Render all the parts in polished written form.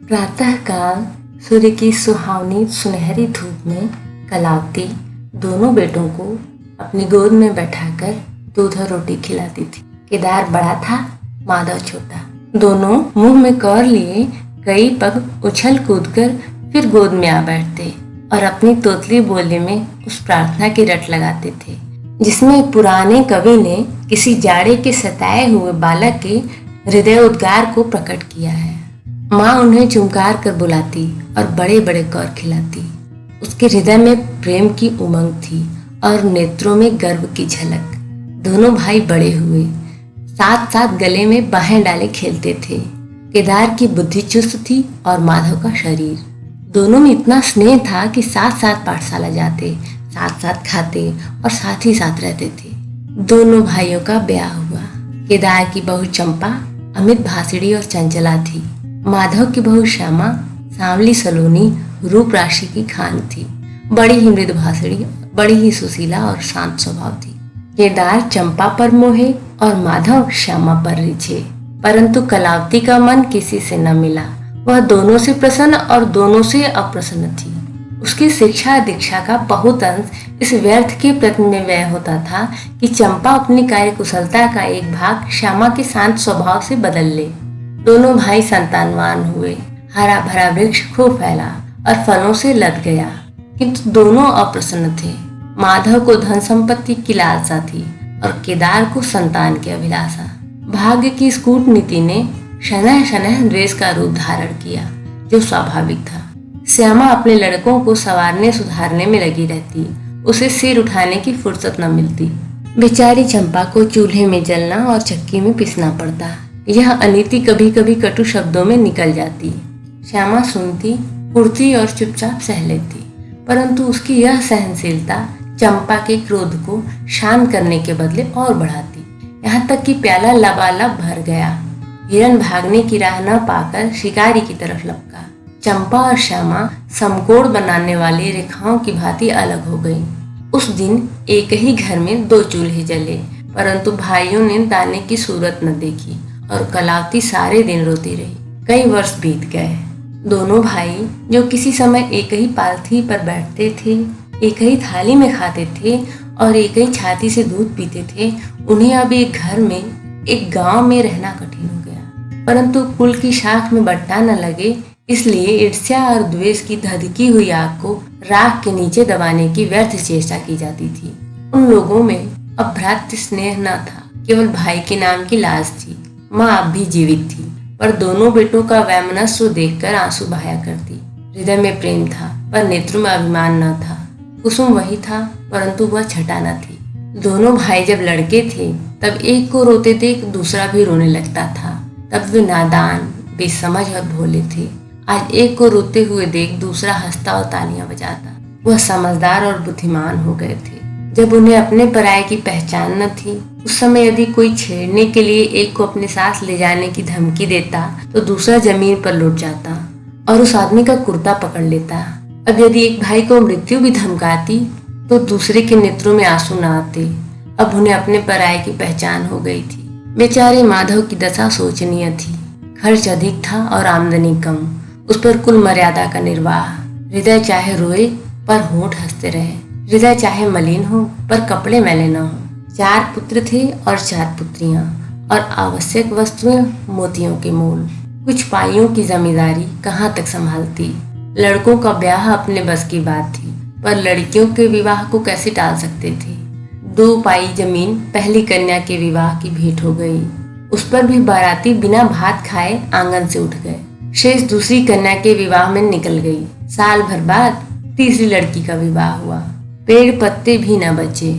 प्रातःकाल सूर्य की सुहावनी सुनहरी धूप में कलावती दोनों बेटों को अपनी गोद में बैठाकर दूध और रोटी खिलाती थी। केदार बड़ा था, माधव छोटा। दोनों मुंह में कौर लिए कई पग उछल कूद कर फिर गोद में आ बैठते और अपनी तोतली बोली में उस प्रार्थना की रट लगाते थे जिसमें पुराने कवि ने किसी जाड़े के सताए हुए बालक के हृदय उद्गार को प्रकट किया है। माँ उन्हें चुमकार कर बुलाती और बड़े बड़े कौर खिलाती। उसके हृदय में प्रेम की उमंग थी और नेत्रों में गर्व की झलक। दोनों भाई बड़े हुए, साथ साथ गले में बाहें डाले खेलते थे। केदार की बुद्धि चुस्त थी और माधव का शरीर। दोनों में इतना स्नेह था कि साथ साथ पाठशाला जाते, साथ साथ खाते और साथ ही साथ रहते थे। दोनों भाइयों का ब्याह हुआ। केदार की बहू चंपा अमित भाषिणी और चंचला थी। माधव की बहू श्यामा सांवली सलोनी रूप राशि की खान थी। बड़ी ही मृदु भाषिणी, बड़ी ही सुशीला और शांत स्वभाव थी। केदार चंपा पर मोहे और माधव श्यामा पर रिझे, परंतु कलावती का मन किसी से न मिला। वह दोनों से प्रसन्न और दोनों से अप्रसन्न थी। उसकी शिक्षा दीक्षा का बहुत अंश इस व्यर्थ के प्रति में व्यय होता था कि चंपा अपनी कार्यकुशलता का एक भाग श्यामा के शांत स्वभाव से बदल ले। दोनों भाई संतानवान हुए। हरा भरा वृक्ष खूब फैला और फलों से लद गया, किंतु दोनों अप्रसन्न थे। माधव को धन संपत्ति की लालसा थी और केदार को संतान की अभिलाषा। भाग्य की इस कूटनीति ने शनह शनह द्वेष का रूप धारण किया, जो स्वाभाविक था। श्यामा अपने लड़कों को संवारने सुधारने में लगी रहती, उसे सिर उठाने की फुर्सत न मिलती। बेचारी चंपा को चूल्हे में जलना और चक्की में पिसना पड़ता। यह अनीति कभी कभी कटु शब्दों में निकल जाती। श्यामा सुनती, उड़ती और चुपचाप सह लेती, परंतु उसकी यह सहनशीलता चंपा के क्रोध को शांत करने के बदले और बढ़ाती। यहाँ तक कि प्याला लबालब भर गया। हिरन भागने की राह न पाकर शिकारी की तरफ लपका। चंपा और श्यामा समकोण बनाने वाली रेखाओं की भांति अलग हो गई। उस दिन एक ही घर में दो चूल्हे जले, परंतु भाइयों ने दाने की सूरत न देखी और कलावती सारे दिन रोती रही। कई वर्ष बीत गए। दोनों भाई जो किसी समय एक ही पालथी पर बैठते थे, एक ही थाली में खाते थे और एक ही छाती से दूध पीते थे, उन्हें अब एक घर में, एक गांव में रहना कठिन हो गया। परंतु कुल की शाख में बट्टा न लगे, इसलिए ईर्ष्या और द्वेष की धधकी हुई आग को राख के नीचे दबाने की व्यर्थ चेष्टा की जाती थी। उन लोगों में अब भ्रातृ स्नेह न था, केवल भाई के नाम की लाज थी। माँ अब भी जीवित थी, पर दोनों बेटों का वैमनस्य देखकर आंसू बहाया करती। हृदय में प्रेम था, पर नेत्रों में अभिमान न था। कुसुम वही था, परंतु वह छटा न थी। दोनों भाई जब लड़के थे, तब एक को रोते देख दूसरा भी रोने लगता था। तब वे नादान, बेसमझ और भोले थे। आज एक को रोते हुए देख दूसरा हंसता और तालियां बजाता। वह समझदार और बुद्धिमान हो गए थे। जब उन्हें अपने पराये की पहचान न थी, उस समय यदि कोई छेड़ने के लिए एक को अपने साथ ले जाने की धमकी देता तो दूसरा जमीन पर लौट जाता और उस आदमी का कुर्ता पकड़ लेता। अब यदि एक भाई को मृत्यु भी धमकाती तो दूसरे के नेत्रों में आंसू न आते। अब उन्हें अपने पराये की पहचान हो गई थी। बेचारे माधव की दशा शोचनीय थी। खर्च अधिक था और आमदनी कम, उस पर कुल मर्यादा का निर्वाह। हृदय चाहे रोए पर होंठ हंसते रहे, हृदय चाहे मलिन हो पर कपड़े मैले न हो। 4 पुत्र थे और 4 पुत्रियां, और आवश्यक वस्तुएं मोतियों के मोल। कुछ पाइयों की जमींदारी कहाँ तक संभालती। लड़कों का ब्याह अपने बस की बात थी, पर लड़कियों के विवाह को कैसे टाल सकते थे। 2 पाई जमीन पहली कन्या के विवाह की भेंट हो गई। उस पर भी बाराती बिना भात खाए आंगन से उठ गए। शेष दूसरी कन्या के विवाह में निकल गई। साल भर बाद तीसरी लड़की का विवाह हुआ। पेड़ पत्ते भी न बचे।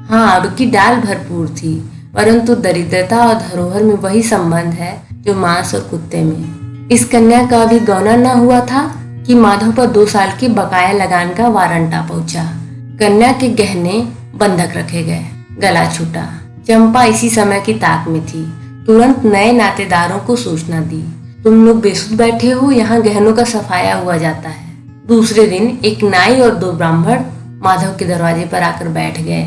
हाँ, अब की डाल भरपूर थी, परंतु दरिद्रता और धरोहर में वही संबंध है जो मांस और कुत्ते में। इस कन्या का अभी गौना न हुआ था कि माधव पर 2 साल के बकाया लगान का वारंट आ पहुंचा। कन्या के गहने बंधक रखे गए, गला छूटा। चंपा इसी समय की ताक में थी। तुरंत नए नातेदारों को सूचना दी, तुम लोग बेसुध बैठे हो, यहाँ गहनों का सफाया हुआ जाता है। दूसरे दिन एक नाई और 2 ब्राह्मण माधव के दरवाजे पर आकर बैठ गए।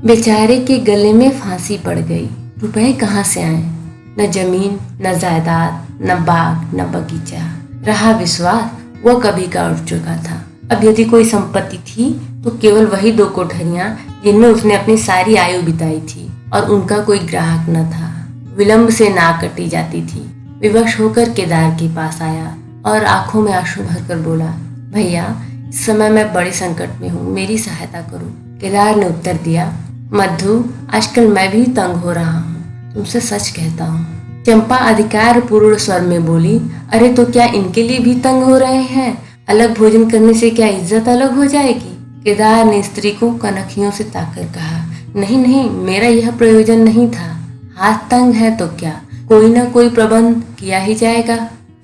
बेचारे के गले में फांसी पड़ गई। रुपए कहाँ से आए? न जमीन, न जायदाद, न बाग, न बगीचा। रहा विश्वास, वह कभी का उठ चुका था। अब यदि कोई संपत्ति थी तो केवल वही 2 कोठरियां जिनमें उसने अपनी सारी आयु बिताई थी, और उनका कोई ग्राहक न था। विलंब से नाक कटी जाती थी। विवश होकर केदार के पास आया और आंखों में आंसू भरकर बोला, भैया, इस समय मैं बड़े संकट में हूँ, मेरी सहायता करो। केदार ने उत्तर दिया, मधु, आजकल मैं भी तंग हो रहा हूँ, तुमसे सच कहता हूँ। चंपा अधिकार पूर्ण स्वर में बोली, अरे तो क्या इनके लिए भी तंग हो रहे हैं? अलग भोजन करने से क्या इज्जत अलग हो जाएगी? केदार ने स्त्री को कनखियों से ताकर कहा, नहीं नहीं, मेरा यह प्रयोजन नहीं था। हाथ तंग है तो क्या, कोई ना कोई प्रबंध किया ही जाएगा।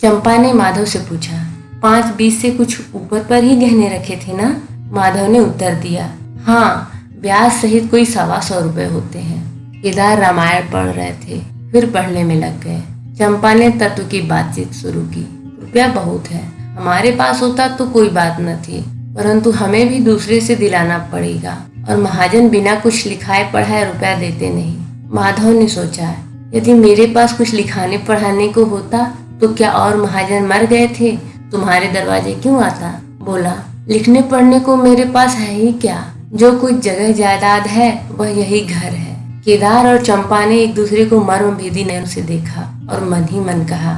चंपा ने माधव से पूछा, 5-20 से कुछ ऊपर पर ही गहने रखे थे ना? माधव ने उत्तर दिया, हाँ, ब्याज सहित कोई 125 रुपए होते हैं। केदार रामायण पढ़ रहे थे, फिर पढ़ने में लग गए। चंपा ने तत्व की बातचीत शुरू की, रुपया बहुत है, हमारे पास होता तो कोई बात न थी, परंतु हमें भी दूसरे से दिलाना पड़ेगा, और महाजन बिना कुछ लिखाए पढ़ाए रुपया देते नहीं। माधव ने सोचा, यदि मेरे पास कुछ लिखाने पढ़ाने को होता तो क्या और महाजन मर गए थे, तुम्हारे दरवाजे क्यों आता? बोला, लिखने पढ़ने को मेरे पास है ही क्या, जो कुछ जगह जायदाद है वह यही घर है। केदार और चंपा ने एक दूसरे को मर्म भेदी नयन से देखा और मन ही मन कहा,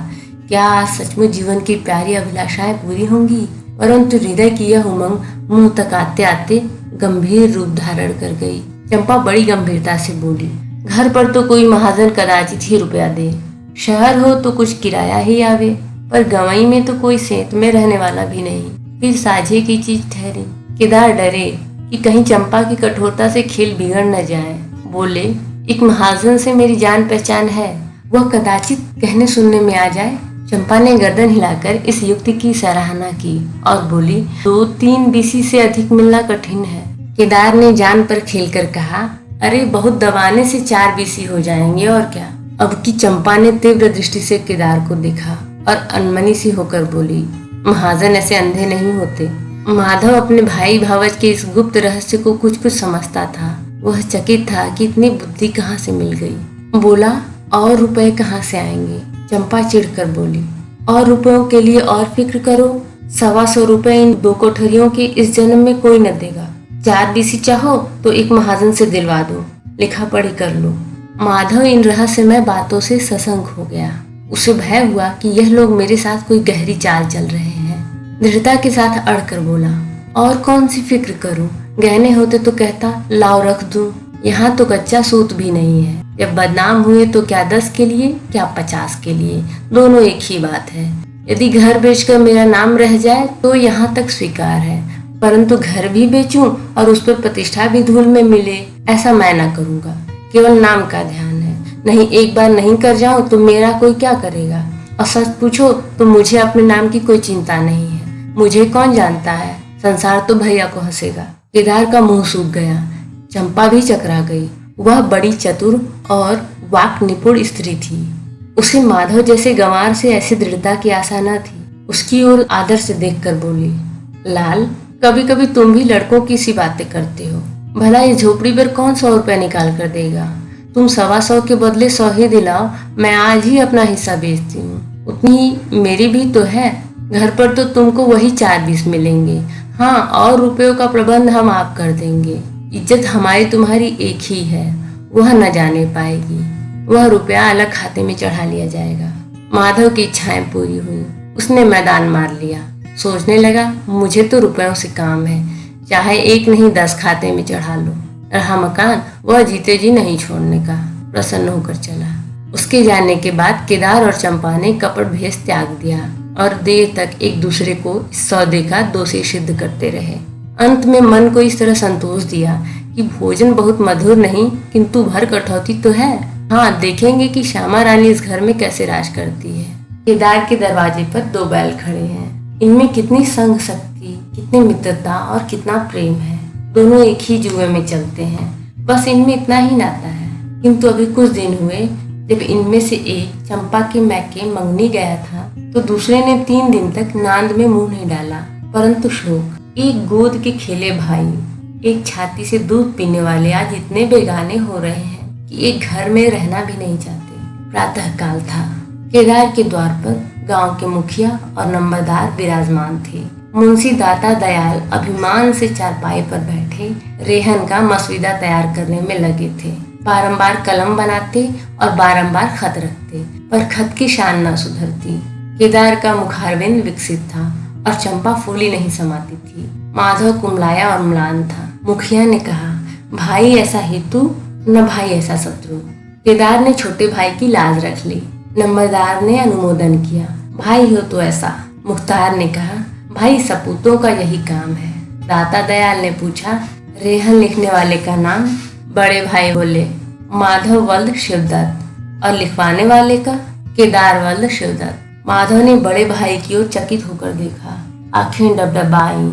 क्या आज सचमुच जीवन की प्यारी अभिलाषाएं पूरी होंगी? परंतु हृदय की यह उमंग मुंह तक आते आते गंभीर रूप धारण कर गई। चंपा बड़ी गंभीरता से बोली, घर पर तो कोई महाजन कदाचित ही रुपया दे, शहर हो तो कुछ किराया ही आवे, पर गंवई में तो कोई सेंत में रहने वाला भी नहीं, फिर साझे की चीज ठहरी। केदार डरे कि कहीं चंपा की कठोरता से खेल बिगड़ न जाए। बोले, एक महाजन से मेरी जान पहचान है, वह कदाचित कहने सुनने में आ जाए। चंपा ने गर्दन हिलाकर इस युक्ति की सराहना की और बोली, 2-3 बीसी से अधिक मिलना कठिन है। केदार ने जान पर खेलकर कहा, अरे बहुत दबाने से 4 बीसी हो जाएंगे और क्या। अब की चंपा ने तीव्र दृष्टि से केदार को देखा और अनमनी सी होकर बोली, महाजन ऐसे अंधे नहीं होते। माधव अपने भाई भावज के इस गुप्त रहस्य को कुछ कुछ समझता था। वह चकित था कि इतनी बुद्धि कहाँ से मिल गई। बोला, और रुपए कहाँ से आएंगे? चंपा चिढ़कर बोली, और रुपयों के लिए और फिक्र करो, 125 रुपए इन 2 कोठरियों के इस जन्म में कोई न देगा। 4 बीसी चाहो तो एक महाजन से दिलवा दो, लिखा पढ़ी कर लो। माधव इन रहस्यमय बातों से सशंक हो गया। उसे भय हुआ कि यह लोग मेरे साथ कोई गहरी चाल चल रहे हैं। दृढ़ता के साथ अड़कर बोला, और कौन सी फिक्र करूं? गहने होते तो कहता, लाओ रख दूं। यहाँ तो कच्चा सूत भी नहीं है। जब बदनाम हुए तो क्या 10 के लिए, क्या 50 के लिए, दोनों एक ही बात है। यदि घर बेचकर मेरा नाम रह जाए तो यहाँ तक स्वीकार है, परंतु घर भी बेचूं और उस पर प्रतिष्ठा भी धूल में मिले, ऐसा मैं ना करूँगा। केवल नाम का ध्यान है, नहीं एक बार नहीं कर जाऊं तो मेरा कोई क्या करेगा। और सच पूछो तो मुझे अपने नाम की कोई चिंता नहीं है। मुझे कौन जानता है, संसार तो भैया को हंसेगा। केदार का मुंह सूख गया। चंपा भी चकरा गई। वह बड़ी चतुर और वाक निपुण स्त्री थी। उसे माधव जैसे गंवार से ऐसी दृढ़ता की आशा न थी। उसकी ओर आदर से देखकर बोली, लाल, कभी कभी तुम भी लड़कों की सी बातें करते हो। भला ये झोपड़ी पर कौन 100 रुपया निकाल कर देगा? तुम 125 के बदले 100 ही दिलाओ, मैं आज ही अपना हिस्सा बेचती हूँ। उतनी मेरी भी तो है। घर पर तो तुमको वही 4 बीस मिलेंगे। हाँ, और रुपयों का प्रबंध हम आप कर देंगे। इज्जत हमारी तुम्हारी एक ही है, वह न जाने पाएगी। वह रुपया अलग खाते में चढ़ा लिया जाएगा। माधव की इच्छाएं पूरी हुई। उसने मैदान मार लिया। सोचने लगा, मुझे तो रुपयों से काम है, चाहे 1 नहीं 10 खाते में चढ़ा लो। रहा मकान, वह जीते जी नहीं छोड़ने का। प्रसन्न होकर चला। उसके जाने के बाद केदार और चंपा ने कपट भेष त्याग दिया और देर तक एक दूसरे को इस सौदे का दोषी सिद्ध करते रहे। अंत में मन को इस तरह संतोष दिया कि भोजन बहुत मधुर नहीं, किंतु भर कटौती तो है। हाँ, देखेंगे कि श्यामा रानी इस घर में कैसे राज करती है। केदार के दरवाजे पर 2 बैल खड़े हैं। इनमें कितनी संग शक्ति, कितनी मित्रता और कितना प्रेम है। दोनों एक ही जुए में चलते हैं, बस इनमें इतना ही नाता है। किंतु अभी कुछ दिन हुए जब इनमें से एक चंपा के मैके मंगनी गया था तो दूसरे ने 3 दिन तक नांद में मुंह नहीं डाला। परंतु शोक, एक गोद के खेले भाई, एक छाती से दूध पीने वाले आज इतने बेगाने हो रहे हैं कि एक घर में रहना भी नहीं चाहते। प्रातः काल था। केदार के द्वार पर गांव के मुखिया और नंबरदार विराजमान थे। मुंशी दाता दयाल अभिमान से चारपाई पर बैठे रेहन का मसविदा तैयार करने में लगे थे। बारंबार कलम बनाते और बारंबार खत रखते, पर खत की शान न सुधरती। केदार का मुखारविंद विकसित था और चंपा फूली नहीं समाती थी। माधव कुमलाया और म्लान था। मुखिया ने कहा, भाई ऐसा हेतु न भाई ऐसा शत्रु। केदार ने छोटे भाई की लाज रख ली। नंबरदार ने अनुमोदन किया, भाई हो तो ऐसा। मुख्तार ने कहा, भाई सपूतों का यही काम है। दाता दयाल ने पूछा, रेहन लिखने वाले का नाम? बड़े भाई बोले, माधव वल्द शिवदत्त। और लिखवाने वाले का? केदार वल्द शिवदत्त। माधव ने बड़े भाई की ओर चकित होकर देखा, आंखें डबडबाई।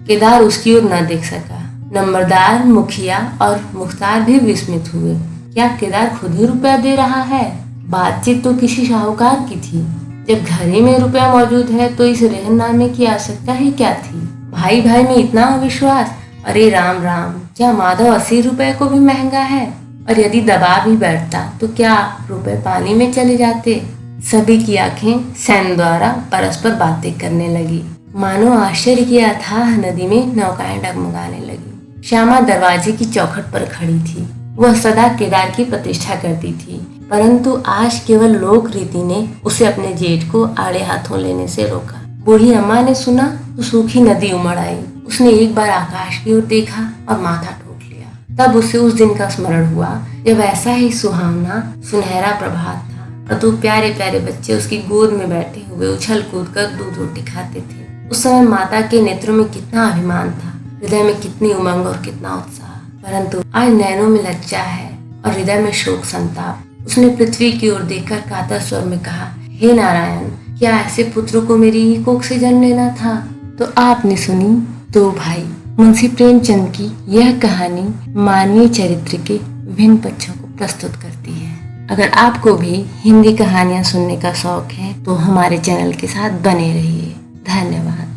केदार उसकी ओर न देख सका। नंबरदार, मुखिया और मुख्तार भी विस्मित हुए। क्या केदार खुद ही रुपया दे रहा है? बातचीत तो किसी शाहूकार की थी। जब घर ही में रुपया मौजूद है तो इस रेहननामे की आवश्यकता ही क्या थी? भाई भाई में इतना अविश्वास! अरे राम राम, क्या माधव 80 रुपए को भी महंगा है? और यदि दबा भी बैठता तो क्या रुपए पानी में चले जाते? सभी की आंखें सैन द्वारा परस्पर बातें करने लगी। मानो आश्चर्य की अथाह नदी में नौकाएं डगमगाने लगी। श्यामा दरवाजे की चौखट पर खड़ी थी। वह सदा केदार की प्रतिष्ठा करती थी, परंतु आज केवल लोक रीति ने उसे अपने जेठ को आड़े हाथों लेने से रोका। बूढ़ी अम्मा ने सुना तो सूखी नदी उमड़ आई। उसने एक बार आकाश की ओर देखा और माथा ठोक लिया। तब उसे उस दिन का स्मरण हुआ जब ऐसा ही सुहावना सुनहरा प्रभात था और दो प्यारे प्यारे बच्चे उसकी गोद में बैठे हुए उछल कूद कर दूध रोटी खाते थे। उस समय माता के नेत्रों में कितना अभिमान था, हृदय में कितनी उमंग और कितना उत्साह। परंतु आज नैनों में लज्जा है और हृदय में शोक संताप। उसने पृथ्वी की ओर देखकर कातर स्वर में कहा, हे नारायण, क्या ऐसे पुत्रों को मेरी ही कोख से जन्म लेना था? तो आपने सुनी दो भाई मुंशी प्रेमचंद की यह कहानी मानवीय चरित्र के विभिन्न पक्षों को प्रस्तुत करती है। अगर आपको भी हिंदी कहानियां सुनने का शौक है तो हमारे चैनल के साथ बने रहिए। धन्यवाद।